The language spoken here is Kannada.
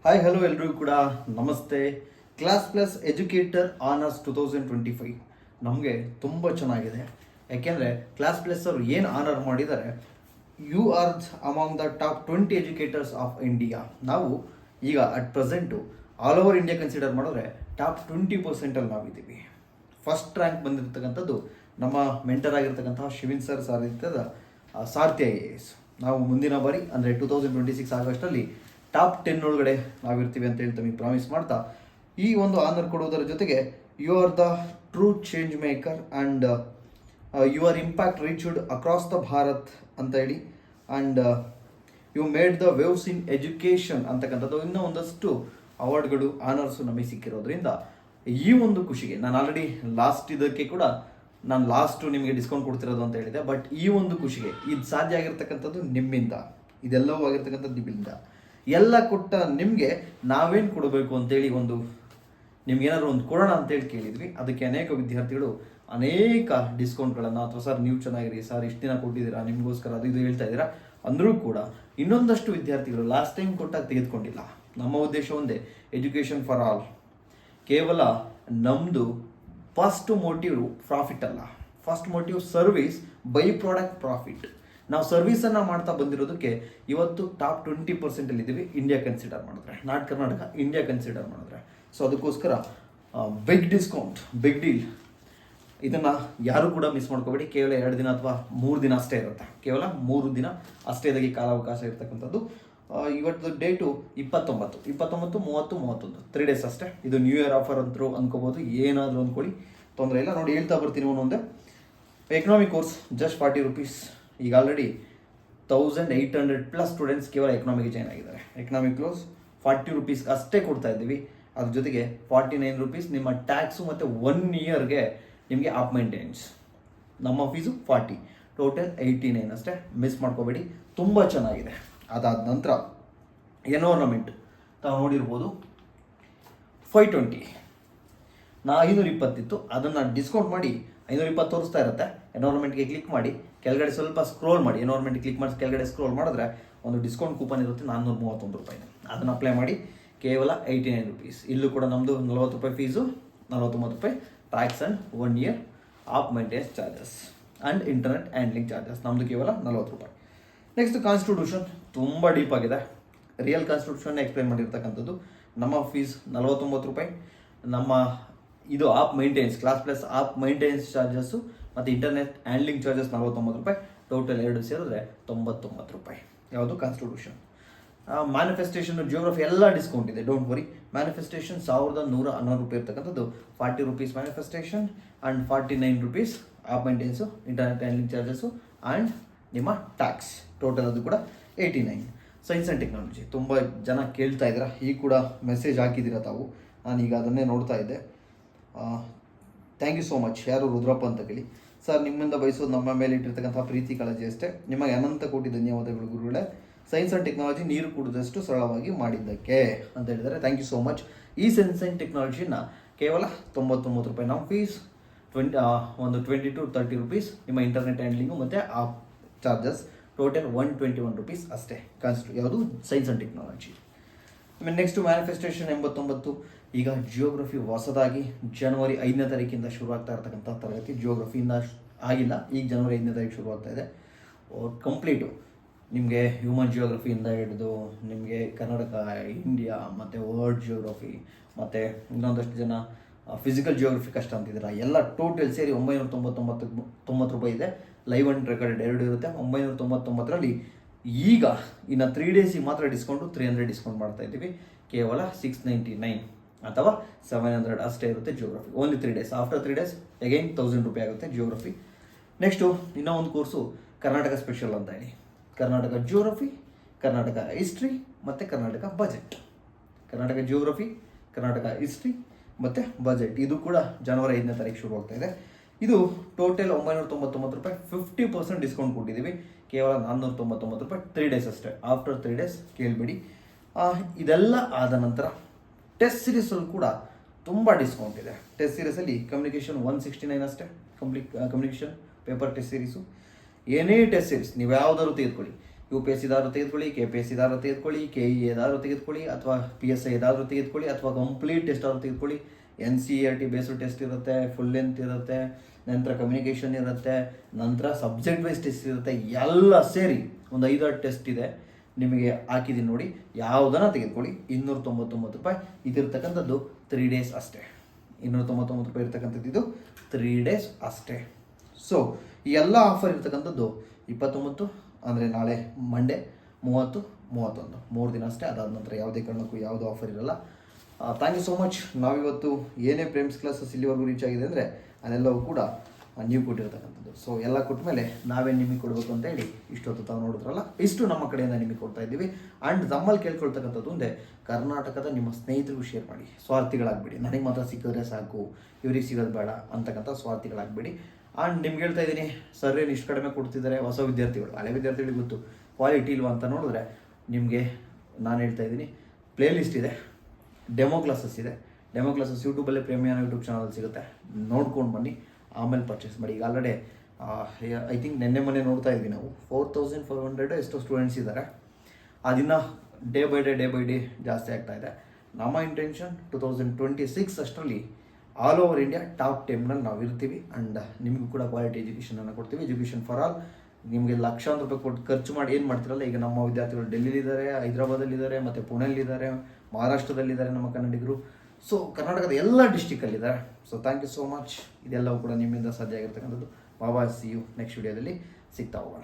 ಹಾಯ್ ಹಲೋ ಎಲ್ರಿಗೂ ಕೂಡ ನಮಸ್ತೆ. ಕ್ಲಾಸ್ ಪ್ಲಸ್ ಎಜುಕೇಟರ್ ಆನರ್ಸ್ 2025 ನಮಗೆ ತುಂಬ ಚೆನ್ನಾಗಿದೆ. ಯಾಕೆಂದರೆ ಕ್ಲಾಸ್ ಪ್ಲಸ್ ಅವರು ಏನು ಆನರ್ ಮಾಡಿದ್ದಾರೆ, you are among the top 20 educators of India. ನಾವು ಈಗ at present all over India consider ಮಾಡಿದ್ರೆ ಟಾಪ್ 20%ಅಲ್ಲಿ ನಾವಿದ್ದೀವಿ. ಫಸ್ಟ್ ರ್ಯಾಂಕ್ ಬಂದಿರತಕ್ಕಂಥದ್ದು ನಮ್ಮ ಮೆಂಟರ್ ಆಗಿರ್ತಕ್ಕಂತಹ ಶಿವಿನ್ ಸರ್ ಸಾರಥ್ಯದ ಸಾರಥಿ IAS. ನಾವು ಮುಂದಿನ ಬಾರಿ ಅಂದರೆ 2026 ಆಗಸ್ಟಲ್ಲಿ ಟಾಪ್ 10 ಒಳಗಡೆ ನಾವಿರ್ತೀವಿ ಅಂತ ಹೇಳಿ ತಮಗೆ ಪ್ರಾಮಿಸ್ ಮಾಡ್ತಾ, ಈ ಒಂದು ಆನರ್ ಕೊಡುವುದರ ಜೊತೆಗೆ you are the true change maker and your impact reached across the Bharat ಅಂತ ಹೇಳಿ, and you made the waves in education ಅಂತಕ್ಕಂಥದ್ದು ಇನ್ನೂ ಒಂದಷ್ಟು ಅವಾರ್ಡ್ಗಳು ಆನರ್ಸು ನಮಗೆ ಸಿಕ್ಕಿರೋದ್ರಿಂದ ಈ ಒಂದು ಖುಷಿಗೆ ನಾನು ಆಲ್ರೆಡಿ ಇದಕ್ಕೆ ಕೂಡ ನಾನು ಲಾಸ್ಟು ನಿಮಗೆ ಡಿಸ್ಕೌಂಟ್ ಕೊಡ್ತಿರೋದು ಅಂತ ಹೇಳಿದೆ. ಬಟ್ ಈ ಒಂದು ಖುಷಿಗೆ ಇದು ಸಾಧ್ಯ ಆಗಿರ್ತಕ್ಕಂಥದ್ದು ನಿಮ್ಮಿಂದ, ಇದೆಲ್ಲವೂ ಆಗಿರ್ತಕ್ಕಂಥದ್ದು ನಿಮ್ಮಿಂದ. ಎಲ್ಲ ಕೊಟ್ಟ ನಿಮಗೆ ನಾವೇನು ಕೊಡಬೇಕು ಅಂತೇಳಿ ನಿಮ್ಗೇನಾದ್ರು ಒಂದು ಕೊಡೋಣ ಅಂತೇಳಿ ಕೇಳಿದ್ವಿ. ಅದಕ್ಕೆ ಅನೇಕ ವಿದ್ಯಾರ್ಥಿಗಳು ಅನೇಕ ಡಿಸ್ಕೌಂಟ್ಗಳನ್ನು ಅಥವಾ ಸರ್ ನೀವು ಚೆನ್ನಾಗಿರಿ, ಸರ್ ಇಷ್ಟು ದಿನ ಕೊಟ್ಟಿದ್ದೀರಾ ನಿಮಗೋಸ್ಕರ ಅದು ಇದು ಹೇಳ್ತಾ ಇದ್ದೀರಾ ಅಂದರೂ ಕೂಡ ಇನ್ನೊಂದಷ್ಟು ವಿದ್ಯಾರ್ಥಿಗಳು ಲಾಸ್ಟ್ ಟೈಮ್ ಕೊಟ್ಟಾಗ ತೆಗೆದುಕೊಂಡಿಲ್ಲ. ನಮ್ಮ ಉದ್ದೇಶ ಒಂದೇ, ಎಜುಕೇಷನ್ ಫಾರ್ ಆಲ್. ಕೇವಲ ನಮ್ಮದು ಫಸ್ಟ್ ಮೋಟಿವ್ ಪ್ರಾಫಿಟ್ ಅಲ್ಲ, first motive service, by product profit. ನಾವು ಸರ್ವಿಸನ್ನು ಮಾಡ್ತಾ ಬಂದಿರೋದಕ್ಕೆ ಇವತ್ತು ಟಾಪ್ 20%ಅಲ್ಲಿ ಇದ್ದೀವಿ ಇಂಡಿಯಾ ಕನ್ಸಿಡರ್ ಮಾಡಿದ್ರೆ, ನಾಟ್ ಕರ್ನಾಟಕ, ಇಂಡಿಯಾ ಕನ್ಸಿಡರ್ ಮಾಡಿದ್ರೆ. ಸೊ ಅದಕ್ಕೋಸ್ಕರ ಬಿಗ್ ಡಿಸ್ಕೌಂಟ್, ಬಿಗ್ ಡೀಲ್. ಇದನ್ನು ಯಾರು ಕೂಡ ಮಿಸ್ ಮಾಡ್ಕೋಬೇಡಿ. ಕೇವಲ 2 ದಿನ ಅಥವಾ 3 ದಿನ ಅಷ್ಟೇ ಇರುತ್ತೆ, ಕೇವಲ 3 ದಿನ ಅಷ್ಟೇ ಇದಕ್ಕೆ ಕಾಲಾವಕಾಶ ಇರ್ತಕ್ಕಂಥದ್ದು. ಇವತ್ತು ಡೇಟು 29, 30, 31, 3 ಡೇಸ್ ಅಷ್ಟೇ. ಇದು ನ್ಯೂ ಇಯರ್ ಆಫರ್ ಅಂತರೂ ಅನ್ಕೋಬೋದು, ಏನಾದರೂ ಅಂದ್ಕೊಳ್ಳಿ, ತೊಂದರೆ ಇಲ್ಲ. ನೋಡಿ ಹೇಳ್ತಾ ಬರ್ತೀನಿ ಒಂದೊಂದೇ. Economic course just 40 rupees. ಈಗ ಆಲ್ರೆಡಿ 1800+ ಸ್ಟೂಡೆಂಟ್ಸ್ ಕೇವಲ ಎಕನಾಮಿಗೆ ಜಾಯ್ನ್ ಆಗಿದ್ದಾರೆ. ಎಕನಾಮಿಕ್ ಕ್ಲೋಸ್ 40 rupees ಅಷ್ಟೇ ಕೊಡ್ತಾ ಇದ್ದೀವಿ. ಅದ್ರ ಜೊತೆಗೆ 49 rupees ನಿಮ್ಮ ಟ್ಯಾಕ್ಸು ಮತ್ತು 1 ಇಯರ್ಗೆ ನಿಮಗೆ ಆಪ್ ಮೇಂಟೆನೆನ್ಸ್. ನಮ್ಮ ಫೀಸು 40, ಟೋಟಲ್ 89 ಅಷ್ಟೇ. ಮಿಸ್ ಮಾಡ್ಕೋಬೇಡಿ, ತುಂಬ ಚೆನ್ನಾಗಿದೆ. ಅದಾದ ನಂತರ ಎನ್ವೈರನ್ಮೆಂಟ್ ತಾವು ನೋಡಿರ್ಬೋದು, 520 520 ಇತ್ತು, ಅದನ್ನು ಡಿಸ್ಕೌಂಟ್ ಮಾಡಿ 520 ತೋರಿಸ್ತಾ ಇರುತ್ತೆ. ಎನ್ವೈರನ್ಮೆಂಟ್ಗೆ ಕ್ಲಿಕ್ ಮಾಡಿ, ಕೆಳಗಡೆ ಸ್ವಲ್ಪ ಸ್ಕ್ರೋಲ್ ಮಾಡಿ, ಎನ್ವೈರನ್ಮೆಂಟ್ ಕ್ಲಿಕ್ ಮಾಡಿ ಕೆಳಗಡೆ ಸ್ಕ್ರೋಲ್ ಮಾಡಿದ್ರೆ ಒಂದು ಡಿಸ್ಕೌಂಟ್ ಕೂಪನ್ ಇರುತ್ತೆ, 431 ರೂಪಾಯಿ. ಅದನ್ನು ಅಪ್ಲೈ ಮಾಡಿ, ಕೇವಲ 89 rupees. ಇಲ್ಲೂ ಕೂಡ ನಮ್ಮದು 40 ರೂಪಾಯಿ ಫೀಸು, 49 ರೂಪಾಯಿ tax and 1 year app maintenance charges and internet handling charges. ನಮ್ಮದು ಕೇವಲ 40 ರೂಪಾಯಿ. ನೆಕ್ಸ್ಟ್ ಕಾನ್ಸ್ಟಿಟ್ಯೂಷನ್ ತುಂಬ ಡೀಪ್ ಆಗಿದೆ. ರಿಯಲ್ ಕಾನ್ಸ್ಟಿಟ್ಯೂಷನ್ ಎಕ್ಸ್ಪ್ಲೈನ್ ಮಾಡಿರ್ತಕ್ಕಂಥದ್ದು. ನಮ್ಮ ಫೀಸ್ 49 ರೂಪಾಯಿ. ನಮ್ಮ ಇದು app maintenance, class plus app maintenance charges ಮತ್ತು ಇಂಟರ್ನೆಟ್ ಹ್ಯಾಂಡ್ಲಿಂಗ್ ಚಾರ್ಜಸ್ 49 ರೂಪಾಯಿ. ಟೋಟಲ್ 2 ಸೇರಿದ್ರೆ 99 ರೂಪಾಯಿ. ಯಾವುದು ಕಾನ್ಸ್ಟಿಟ್ಯೂಷನ್. ಮ್ಯಾನಿಫೆಸ್ಟೇಷನ್, ಜಿಯೋಗ್ರಫಿ ಎಲ್ಲ ಡಿಸ್ಕೌಂಟ್ ಇದೆ, ಡೋಂಟ್ ವರಿ. ಮ್ಯಾನಿಫೆಸ್ಟೇಷನ್ 1111 ರೂಪಾಯಿ ಇರ್ತಕ್ಕಂಥದ್ದು, 40 rupees manifestation and 49 rupees app maintenance, internet handling charges and ನಿಮ್ಮ ಟ್ಯಾಕ್ಸ್. ಟೋಟಲ್ ಅದು ಕೂಡ 89. ಸೈನ್ಸ್ ಆ್ಯಂಡ್ ಟೆಕ್ನಾಲಜಿ ತುಂಬ ಜನ ಕೇಳ್ತಾ ಇದ್ದೀರಾ, ಈಗ ಕೂಡ ಮೆಸೇಜ್ ಹಾಕಿದ್ದೀರಾ ತಾವು, ನಾನೀಗ ಅದನ್ನೇ ನೋಡ್ತಾ ಇದ್ದೆ. Thank you so much. ಯಾರು ರುದ್ರಪ್ಪ ಅಂತ ಕೇಳಿ, ಸರ್ ನಿಮ್ಮಿಂದ ಬಯಸೋದು ನಮ್ಮ ಮೇಲೆ ಇಟ್ಟಿರ್ತಕ್ಕಂಥ ಪ್ರೀತಿ ಕಾಳಜಿ ಅಷ್ಟೇ. ನಿಮಗೆ ಅನಂತ ಕೋಟಿ ಧನ್ಯವಾದಗಳು ಗುರುಗಳೇ. ಸೈನ್ಸ್ ಆ್ಯಂಡ್ ಟೆಕ್ನಾಲಜಿ ನೀರು ಕುಡಿದಷ್ಟು ಸರಳವಾಗಿ ಮಾಡಿದ್ದಕ್ಕೆ ಅಂತ ಹೇಳಿದ್ದಾರೆ. Thank you so much. ಈ ಸೈನ್ಸ್ ಆ್ಯಂಡ್ ಟೆಕ್ನಾಲಜಿನ ಕೇವಲ 99 ರೂಪಾಯಿ. ನಮ್ಮ ಫೀಸ್ 20 to 30 rupees. ನಿಮ್ಮ ಇಂಟರ್ನೆಟ್ ಹ್ಯಾಂಡ್ಲಿಂಗು ಮತ್ತು ಆ ಚಾರ್ಜಸ್ ಟೋಟಲ್ 121 rupees ಅಷ್ಟೇ. ಯಾವುದು ಸೈನ್ಸ್ ಆ್ಯಂಡ್ ಟೆಕ್ನಾಲಜಿ. ಆಮೇಲೆ ನೆಕ್ಸ್ಟು ಮ್ಯಾನಿಫೆಸ್ಟೇಷನ್ 89. ಈಗ ಜಿಯೋಗ್ರಫಿ ಹೊಸದಾಗಿ ಜನವರಿ 5ನೇ ತಾರೀಕಿಂದ ಶುರುವಾಗ್ತಾ ಇರ್ತಕ್ಕಂಥ ತರಗತಿ. ಜಿಯೋಗ್ರಫಿಯಿಂದ ಆಗಿಲ್ಲ, ಈಗ ಜನವರಿ 5ನೇ ತಾರೀಕು ಶುರುವಾಗ್ತಾ ಇದೆ. ಕಂಪ್ಲೀಟು ನಿಮಗೆ ಹ್ಯೂಮನ್ ಜಿಯೋಗ್ರಫಿಯಿಂದ ಹಿಡಿದು ನಿಮಗೆ ಕರ್ನಾಟಕ, ಇಂಡಿಯಾ ಮತ್ತು ವರ್ಲ್ಡ್ ಜಿಯೋಗ್ರಫಿ ಮತ್ತು ಇನ್ನೊಂದಷ್ಟು ಜನ ಫಿಸಿಕಲ್ ಜಿಯೋಗ್ರಫಿ ಕಷ್ಟ ಅಂತಿದ್ದೀರಾ, ಎಲ್ಲ ಟೋಟಲ್ ಸೇರಿ 999 ರೂಪಾಯಿ ಇದೆ. ಲೈವ್ ಆ್ಯಂಡ್ ರೆಕಾರ್ಡೆಡ್ 2 ಇರುತ್ತೆ. 999ರಲ್ಲಿ ಈಗ ಇನ್ನು 3 ಡೇಸಿಗೆ ಮಾತ್ರ ಡಿಸ್ಕೌಂಟು 300 ಡಿಸ್ಕೌಂಟ್ ಮಾಡ್ತಾ ಇದ್ದೀವಿ. ಕೇವಲ 699 ಅಥವಾ 700 ಅಷ್ಟೇ ಇರುತ್ತೆ geography. Only 3 days. After 3 days again 1000 ರೂಪಾಯಿ ಆಗುತ್ತೆ ಜಿಯೋಗ್ರಫಿ. ನೆಕ್ಸ್ಟು ಇನ್ನೂ ಒಂದು ಕೋರ್ಸು ಕರ್ನಾಟಕ ಸ್ಪೆಷಲ್ ಅಂತ ಹೇಳಿ, ಕರ್ನಾಟಕ ಜಿಯೋಗ್ರಫಿ, ಕರ್ನಾಟಕ ಹಿಸ್ಟ್ರಿ ಮತ್ತು Karnataka budget. Karnataka geography, Karnataka history ಮತ್ತು ಬಜೆಟ್. ಇದು ಕೂಡ ಜನವರಿ 5ನೇ ತಾರೀಕು ಶುರು ಆಗ್ತಾ ಇದೆ. ಇದು ಟೋಟಲ್ 999 ರೂಪಾಯಿ. 50% ಡಿಸ್ಕೌಂಟ್ ಕೊಟ್ಟಿದ್ದೀವಿ. ಕೇವಲ 499 ರೂಪಾಯಿ. 3 ಡೇಸ್ ಅಷ್ಟೇ. ಆಫ್ಟರ್ 3 ಡೇಸ್ ಕೇಳಿಬಿಡಿ. ಇದೆಲ್ಲ ಆದ ನಂತರ ಟೆಸ್ಟ್ ಸೀರೀಸಲ್ಲಿ ಕೂಡ ತುಂಬ ಡಿಸ್ಕೌಂಟ್ ಇದೆ. ಟೆಸ್ಟ್ ಸೀರೀಸಲ್ಲಿ ಕಮ್ಯುನಿಕೇಷನ್ 169 ಅಷ್ಟೇ. Communication paper test series. ಏನೇ ಟೆಸ್ಟ್ ಸೀರೀಸ್ ನೀವು ಯಾವುದಾದ್ರು ತೆಗೆದುಕೊಳ್ಳಿ, UPSC ದಾದ್ರೂ ತೆಗೆದುಕೊಳ್ಳಿ, KPSC ದಾದ್ರೂ ತೆಗೆದುಕೊಳ್ಳಿ, KEA ದಾದ್ರೂ ತೆಗೆದುಕೊಳ್ಳಿ, ಅಥವಾ PSI ದಾದ್ರೂ ತೆಗೆದುಕೊಳ್ಳಿ, ಅಥವಾ ಕಂಪ್ಲೀಟ್ ಟೆಸ್ಟ್ ಆದ್ರೂ ತೆಗೆದುಕೊಳ್ಳಿ. NCERT ಬೇಸ್ಡ್ ಟೆಸ್ಟ್ ಇರುತ್ತೆ, ಫುಲ್ ಲೆಂತ್ ಇರುತ್ತೆ, ನಂತರ ಕಮ್ಯುನಿಕೇಷನ್ ಇರುತ್ತೆ, ನಂತರ ಸಬ್ಜೆಕ್ಟ್ ವೈಸ್ ಟೆಸ್ಟ್ ಇರುತ್ತೆ, ಎಲ್ಲ ಸೇರಿ ಒಂದು 5-6 ಟೆಸ್ಟ್ ಇದೆ. ನಿಮಗೆ ಹಾಕಿದ್ದೀನಿ ನೋಡಿ, ಯಾವುದನ್ನು ತೆಗೆದುಕೊಳ್ಳಿ. 299 ರೂಪಾಯಿ ಇದಿರ್ತಕ್ಕಂಥದ್ದು 3 ಡೇಸ್ ಅಷ್ಟೇ. 299 ರೂಪಾಯಿ ಇರ್ತಕ್ಕಂಥದ್ದು ಇದು 3 ಡೇಸ್ ಅಷ್ಟೇ. ಸೊ ಈ ಎಲ್ಲ ಆಫರ್ ಇರ್ತಕ್ಕಂಥದ್ದು 29 ಅಂದರೆ ನಾಳೆ ಮಂಡೇ, 30, 31 3 ದಿನ ಅಷ್ಟೇ. ಅದಾದ ನಂತರ ಯಾವುದೇ ಕಾರಣಕ್ಕೂ ಯಾವುದೂ ಆಫರ್ ಇರಲ್ಲ. Thank you so much. ನಾವಿವತ್ತು ಏನೇ ಪ್ರೇಮ್ಸ್ ಕ್ಲಾಸಸ್ ಇಲ್ಲಿವರೆಗೂ ರೀಚ್ ಆಗಿದೆ ಅಂದರೆ ಅದೆಲ್ಲವೂ ಕೂಡ ನೀವು ಕೊಟ್ಟಿರ್ತಕ್ಕಂಥದ್ದು. ಸೊ ಎಲ್ಲ ಕೊಟ್ಟ ಮೇಲೆ ನಾವೇ ನಿಮಗೆ ಕೊಡಬೇಕು ಅಂತ ಹೇಳಿ ಇಷ್ಟೊತ್ತು ತಾವು ನೋಡಿದ್ರಲ್ಲ, ಇಷ್ಟು ನಮ್ಮ ಕಡೆಯಿಂದ ನಿಮಗೆ ಕೊಡ್ತಾ ಇದ್ದೀವಿ. ಆ್ಯಂಡ್ ನಮ್ಮಲ್ಲಿ ಕೇಳ್ಕೊಳ್ತಕ್ಕಂಥದ್ದು ಒಂದೇ, ಕರ್ನಾಟಕದ ನಿಮ್ಮ ಸ್ನೇಹಿತರಿಗೂ ಶೇರ್ ಮಾಡಿ. ಸ್ವಾರ್ಥಿಗಳಾಗಬೇಡಿ, ನನಗೆ ಮಾತ್ರ ಸಿಕ್ಕಿದ್ರೆ ಸಾಕು, ಇವ್ರಿಗೆ ಸಿಗೋದು ಬೇಡ ಅಂತಕ್ಕಂಥ ಸ್ವಾರ್ಥಿಗಳಾಗಬೇಡಿ. ಆ್ಯಂಡ್ ನಿಮ್ಗೆ ಹೇಳ್ತಾ ಇದ್ದೀನಿ, ಸರ್ ಏನು ಇಷ್ಟು ಕಡಿಮೆ ಕೊಡ್ತಿದ್ದಾರೆ. ಹೊಸ ವಿದ್ಯಾರ್ಥಿಗಳು, ಹಳೆ ವಿದ್ಯಾರ್ಥಿಗಳಿಗೆ ಗೊತ್ತು ಕ್ವಾಲಿಟಿ ಇಲ್ವಾ ಅಂತ ನೋಡಿದ್ರೆ ನಿಮಗೆ ನಾನು ಹೇಳ್ತಾ ಇದ್ದೀನಿ, ಪ್ಲೇ ಲಿಸ್ಟ್ ಇದೆ, ಡೆಮೋ ಕ್ಲಾಸಸ್ ಇದೆ. ಡೆಮೋ ಕ್ಲಾಸಸ್ ಯೂಟ್ಯೂಬಲ್ಲೇ ಪ್ರೇಮಿಯಾನ ಯೂಟ್ಯೂಬ್ ಚಾನಲ್ ಸಿಗುತ್ತೆ, ನೋಡ್ಕೊಂಡು ಬನ್ನಿ, ಆಮೇಲೆ ಪರ್ಚೇಸ್ ಮಾಡಿ. ಈಗ ಆಲ್ರೆಡಿ ಐ ಥಿಂಕ್ ಮೊನ್ನೆ ನೋಡ್ತಾ ಇದ್ವಿ ನಾವು 4500 ಎಷ್ಟೋ ಸ್ಟೂಡೆಂಟ್ಸ್ ಇದ್ದಾರೆ. ಅದನ್ನು ಡೇ ಬೈ ಡೇ ಜಾಸ್ತಿ ಆಗ್ತಾ ಇದೆ. ನಮ್ಮ ಇಂಟೆನ್ಷನ್ 2026 ಅಷ್ಟರಲ್ಲಿ ಆಲ್ ಓವರ್ ಇಂಡಿಯಾ ಟಾಪ್ 10ನಲ್ಲಿ ನಾವು ಇರ್ತೀವಿ. ಆ್ಯಂಡ್ ನಿಮಗೂ ಕೂಡ ಕ್ವಾಲಿಟಿ ಎಜುಕೇಷನನ್ನು ಕೊಡ್ತೀವಿ. Education for all. ನಿಮಗೆ ಲಕ್ಷಾಂತರ ರೂಪಾಯಿ ಕೊಟ್ಟು ಖರ್ಚು ಮಾಡಿ ಏನು ಮಾಡ್ತಿರಲ್ಲ. ಈಗ ನಮ್ಮ ವಿದ್ಯಾರ್ಥಿಗಳು ಡೆಲ್ಲಿಲಿದ್ದಾರೆ, ಹೈದರಾಬಾದಲ್ಲಿದ್ದಾರೆ, ಮತ್ತು ಪುಣೆಯಲ್ಲಿದ್ದಾರೆ, ಮಹಾರಾಷ್ಟ್ರದಲ್ಲಿದ್ದಾರೆ ನಮ್ಮ ಕನ್ನಡಿಗರು. ಸೊ ಕರ್ನಾಟಕದ ಎಲ್ಲ ಡಿಸ್ಟಿಕಲ್ಲಿದ್ದಾರೆ. So thank you so much. ಇದೆಲ್ಲವೂ ಕೂಡ ನಿಮ್ಮಿಂದ ಸಾಧ್ಯ ಆಗಿರ್ತಕ್ಕಂಥದ್ದು. ಬಾಬಾ, ಸಿ ಯು ನೆಕ್ಸ್ಟ್ ವಿಡಿಯೋದಲ್ಲಿ ಸಿಗ್ತಾ ಹೋಗೋಣ.